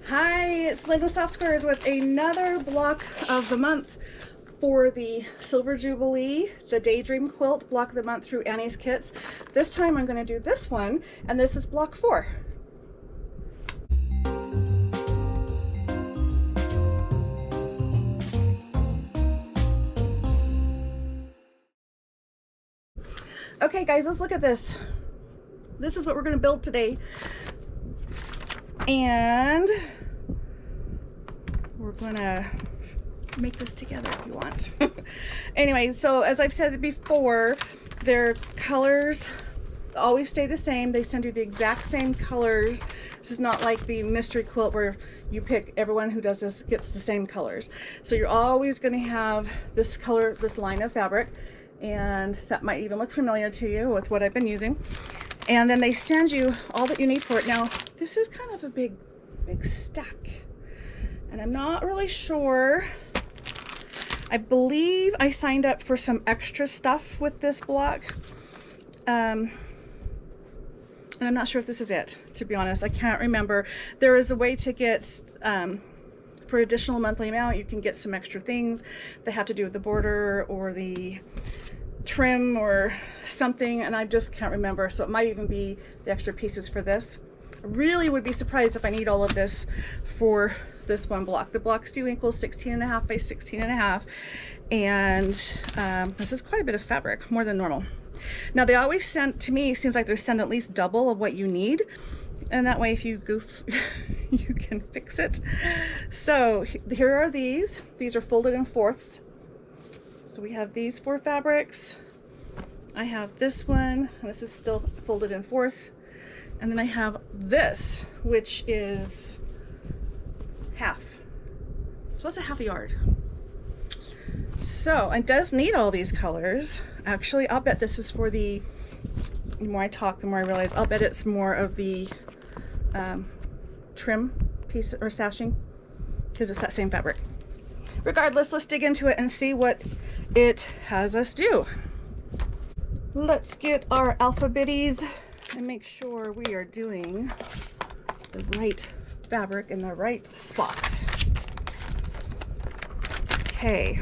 Hi, it's Lynne with Soft Squares with another block of the month for the Silver Jubilee, the Daydream Quilt block of the month through Annie's Kits. This time I'm going to do this one, and this is block 4. Okay guys, let's look at this. This is what we're going to build today. And we're gonna make this together if you want. Anyway, so as I've said before, their colors always stay the same. They send you the exact same color. This is not like the mystery quilt where you pick, everyone who does this gets the same colors. So you're always going to have this color, this line of fabric, and that might even look familiar to you with what I've been using. And then they send you all that you need for it. Now, this is kind of a big stack, and I'm not really sure. I believe I signed up for some extra stuff with this block. And I'm not sure if this is it, to be honest. I can't remember. There is a way to get, for additional monthly amount, you can get some extra things that have to do with the border or the trim or something, and I just can't remember. So it might even be the extra pieces for this. I really would be surprised if I need all of this for this one block. The blocks do equal 16.5 by 16.5, and this is quite a bit of fabric, more than normal. Now they always send, to me, seems like they send at least double of what you need, and that way if you goof you can fix it. So here are these are folded in fourths. So we have these 4 fabrics. I have this one, and this is still folded in fourth. And then I have this, which is half. So that's a half a yard. So it does need all these colors. Actually, I'll bet this is for the more I talk, the more I realize, I'll bet it's more of the trim piece or sashing, because it's that same fabric. Regardless, let's dig into it and see what it has us do. Let's get our alphabetties and make sure we are doing the right fabric in the right spot. Okay.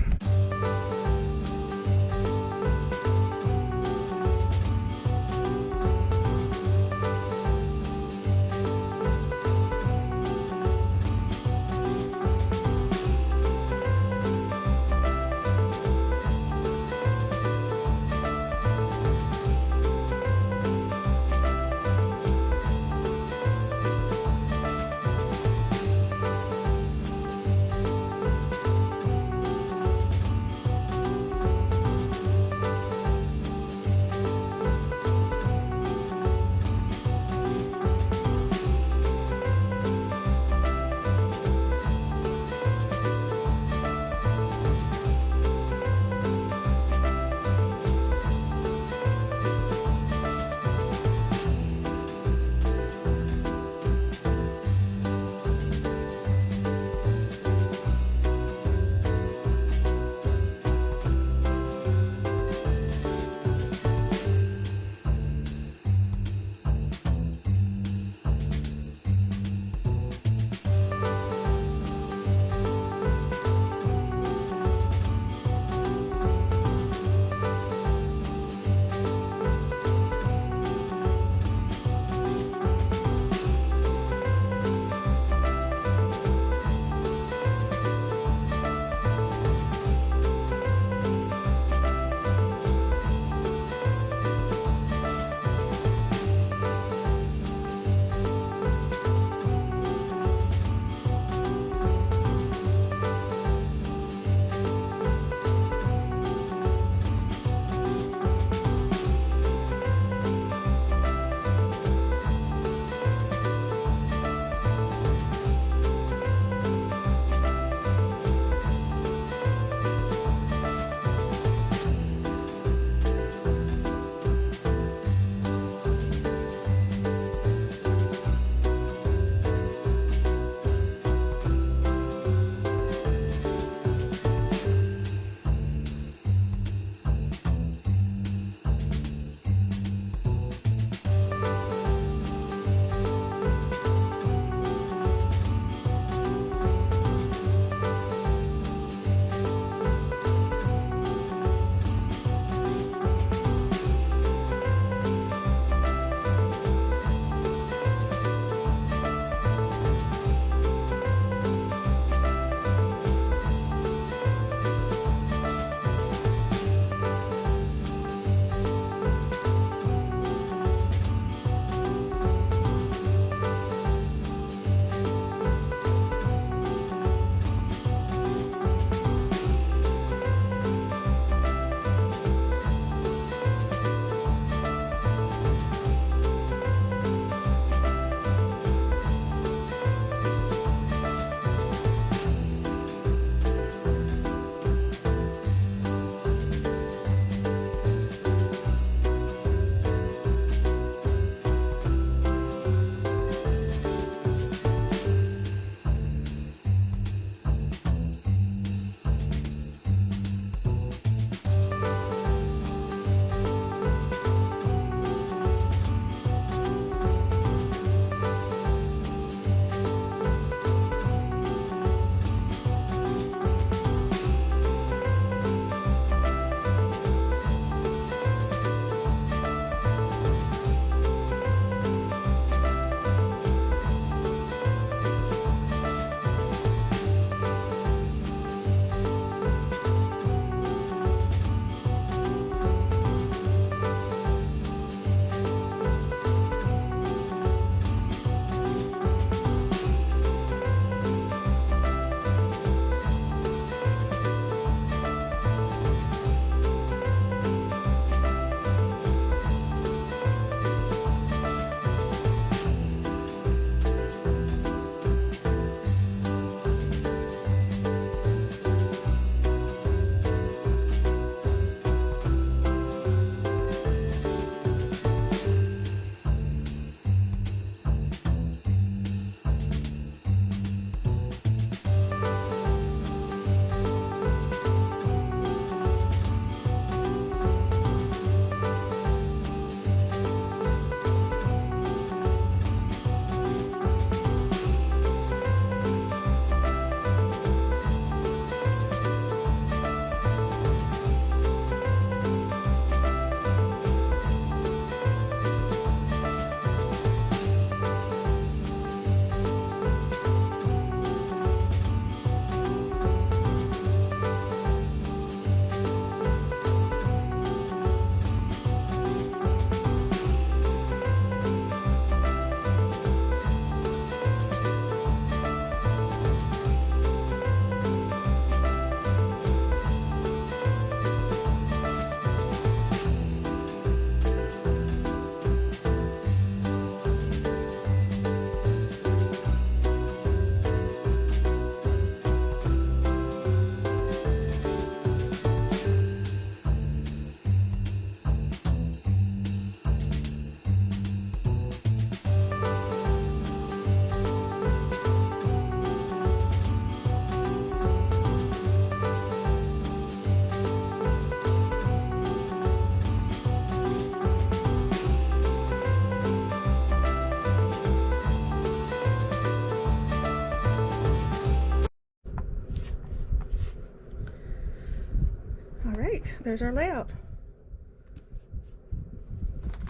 there's our layout.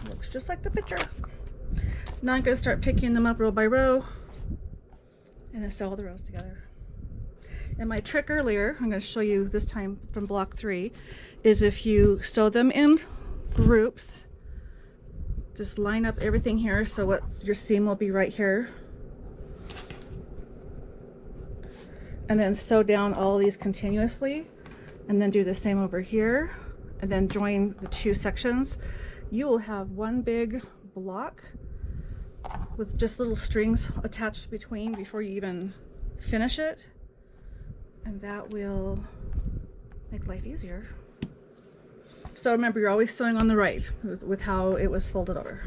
Looks just like the picture. Now I'm going to start picking them up row by row and then sew all the rows together. And my trick earlier, I'm going to show you this time from block 3, is if you sew them in groups, just line up everything here so what your seam will be right here. And then sew down all these continuously, and then do the same over here, and then join the 2 sections. You will have one big block with just little strings attached between before you even finish it, and that will make life easier. So remember, you're always sewing on the right with how it was folded over.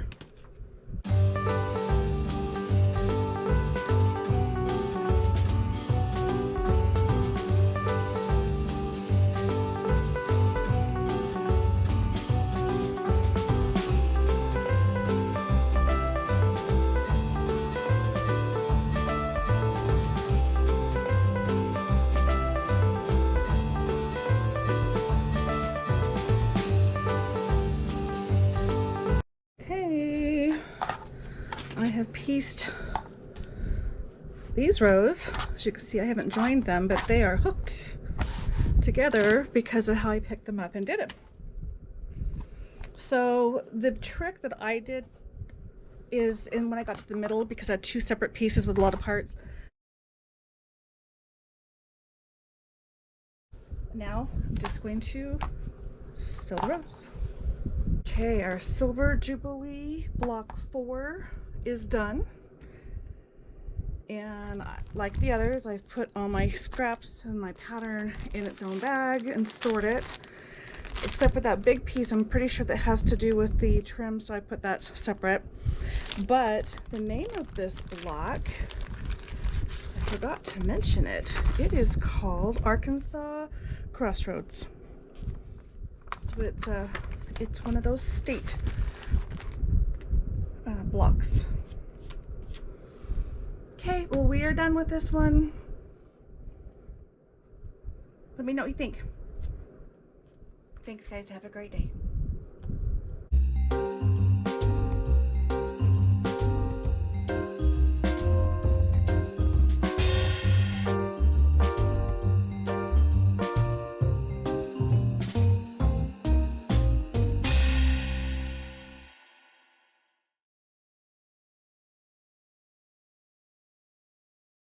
I have pieced these rows. As you can see, I haven't joined them, but they are hooked together because of how I picked them up and did it. So the trick that I did is when I got to the middle, because I had 2 separate pieces with a lot of parts. Now I'm just going to sew the rows. Okay, our silver Jubilee block 4 is done, and like the others, I've put all my scraps and my pattern in its own bag and stored it, except for that big piece. I'm pretty sure that has to do with the trim, so I put that separate. But the name of this block, I forgot to mention it. It is called Arkansas Crossroads. So it's one of those state blocks. Okay, well, we are done with this one. Let me know what you think. Thanks, guys. Have a great day.